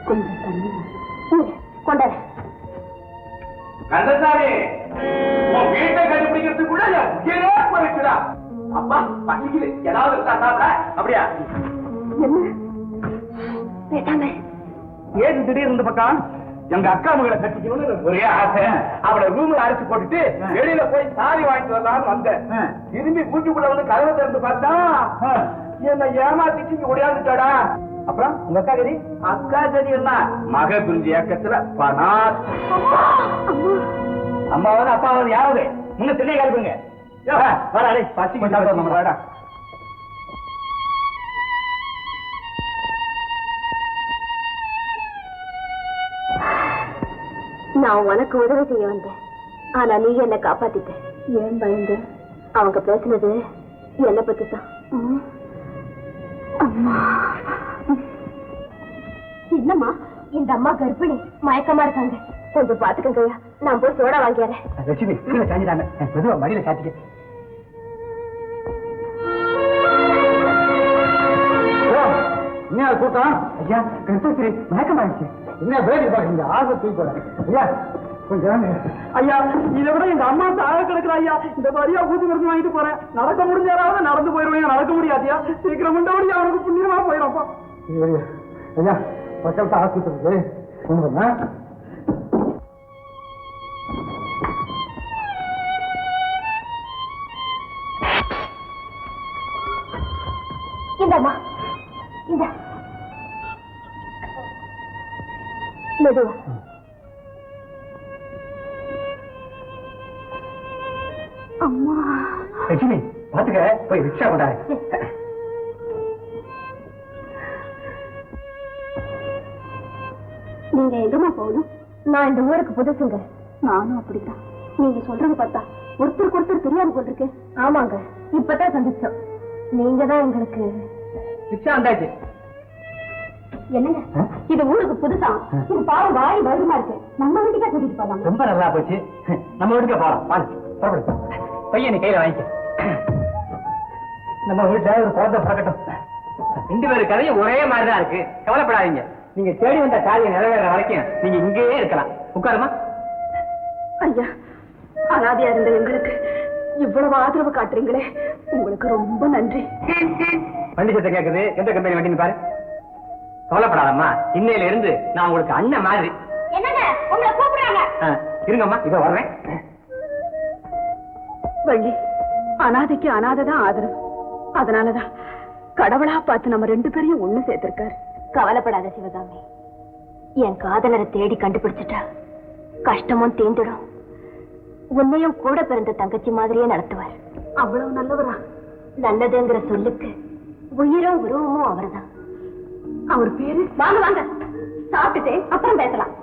கொஞ்சம் தண்ணி கொண்டாட. கந்தசாமி, உன் வீட்டை கண்டுபிடிக்கிறதுக்குள்ள போயிடுச்சுடா. அப்பா பசிக்குது, ஏதாவது இருக்கா சாப்பிட? அப்படியா? என்ன பேசாம ஏது திடீர் இந்த பக்கம்? எங்க அக்கா மகளை கட்டிக்கணும்னு ஒரே ஆசை. அவளை ரூம்ல அரைச்சு போட்டுட்டு வெளியில போய் சாரி வாங்கிட்டு வரலாம்னு வந்தேன். திரும்பி வீட்டுக்குள்ள வந்து கதவை திறந்து பார்த்தா என்ன ஏமாத்திட்டு இங்க ஒடியாந்துட்டாடா. அப்புறம் உங்க அக்கா கதி? அக்கா கதி என்ன? மக குறிஞ்சி இயக்கத்துல பணாத். அம்மாவது அப்பாவது யாராவது முன்ன திண்ணை கலப்புங்க. வராடே பசி கொண்டாட. நான் உனக்கு உதவி செய்ய வந்தேன். ஆனா நீ என்ன காப்பாத்திட்ட. ஏன் பயந்த? அவங்க பேசுனது என்ன பத்தி தான். அம்மா என்னம்மா, இந்த அம்மா கர்ப்பிணி, மயக்கமா இருக்காங்க. கொஞ்சம் பாத்துக்கங்க. நான் போய் சோடா வாங்கிடுறேன். லட்சுமி கீழே சாஞ்சிட்டாங்க, மெதுவா மடியில சாத்திக்க. என்ன கூட்டம்? ஐயா கருத்தா மயக்கமாயிடுச்சு. என்ன வேடி பாருங்க, ஆசை தூக்கி போட. ஐயா கொஞ்சம் ஐயா, இதை விட எங்க அம்மா சாக கிடக்குறா ஐயா. இந்த மாதிரியா ஊசி மருந்து வாங்கிட்டு போறேன். நடக்க முடிஞ்சாராவது நடந்து போயிருவேன். நடக்க முடியாதியா, சீக்கிரம் முண்டபடி அவனுக்கு புண்ணியமா போயிடப்பா. ஐயா பக்கத்து ஆஸ்பத்திரி இந்தம்மா, இந்த மெதுவா. அம்மா லட்சுமி பாத்துக்க, போய் ரிக்ஷா கொண்டாரு. நீங்க எங்கம்மா போகணும்? நான் இந்த ஊருக்கு புதுசுங்க. நானும் அப்படித்தான். நீங்க சொல்றது பார்த்தா ஒருத்தருக்கு ஒருத்தர் தெரியாம போட்டிருக்கு. ஆமாங்க, இப்பதான் சந்திச்சோம். நீங்க தான் எங்களுக்கு. ரிக்ஷா வந்தாச்சு. என்னங்க இது ஊருக்கு புதுசா? இது பாவம் வாய் வருமா இருக்கு. நம்ம வீட்டுக்கே கூட்டிட்டு போகலாம். ரொம்ப நல்லா போச்சு. நம்ம வீட்டுக்கு போலாம். புறப்படு. பையன் கையில வாங்கிக்க. நம்ம வீட்டுல ஒரு குழந்தை பிறக்கட்டும். 2 பேரு கதையும் ஒரே மாதிரிதான் இருக்கு. கவலைப்படாதீங்க. நீங்க தேடி வந்த காரியம் நிறைவேற வரைக்கும் நீங்க இங்கேயே இருக்கலாம். உட்காருமா. ஐயா, அனாதையா இருந்த எங்களுக்கு இவ்வளவு ஆதரவு காட்டுறீங்களே, உங்களுக்கு ரொம்ப நன்றி. வண்டி சத்தம் கேக்குது. எந்த கம்பெனி வண்டின்னு பாரு. கவலைப்படாதம்மா, இன்னையில இருந்து நான் உங்களுக்கு அண்ணன் மாதிரி. என்னங்க உங்களை கூப்பிடுறாங்க. இருங்கம்மா, இதோ வர்றேன். வள்ளி, அனாதைக்கு அனாதைதான் ஆதரவு. அதனாலதான் கடவுளா பார்த்து நம்ம 2 பேரையும் ஒண்ணு சேர்த்திருக்காரு. கவலைப்படாத சிவகாமி, என் காதலரை தேடி கண்டுபிடிச்சிட்டா கஷ்டமும் தீந்துடும். உன்னையும் கூட பிறந்த தங்கச்சி மாதிரியே நடத்துவார். அவ்வளவு நல்லவரா? நல்லதுங்கிற சொல்லுக்கு உயிரும் உருவமும் அவர்தான். அவர் பேரு? வாங்க வாங்க, சாப்பிட்டுட்டு அப்புறம் பேசலாம்.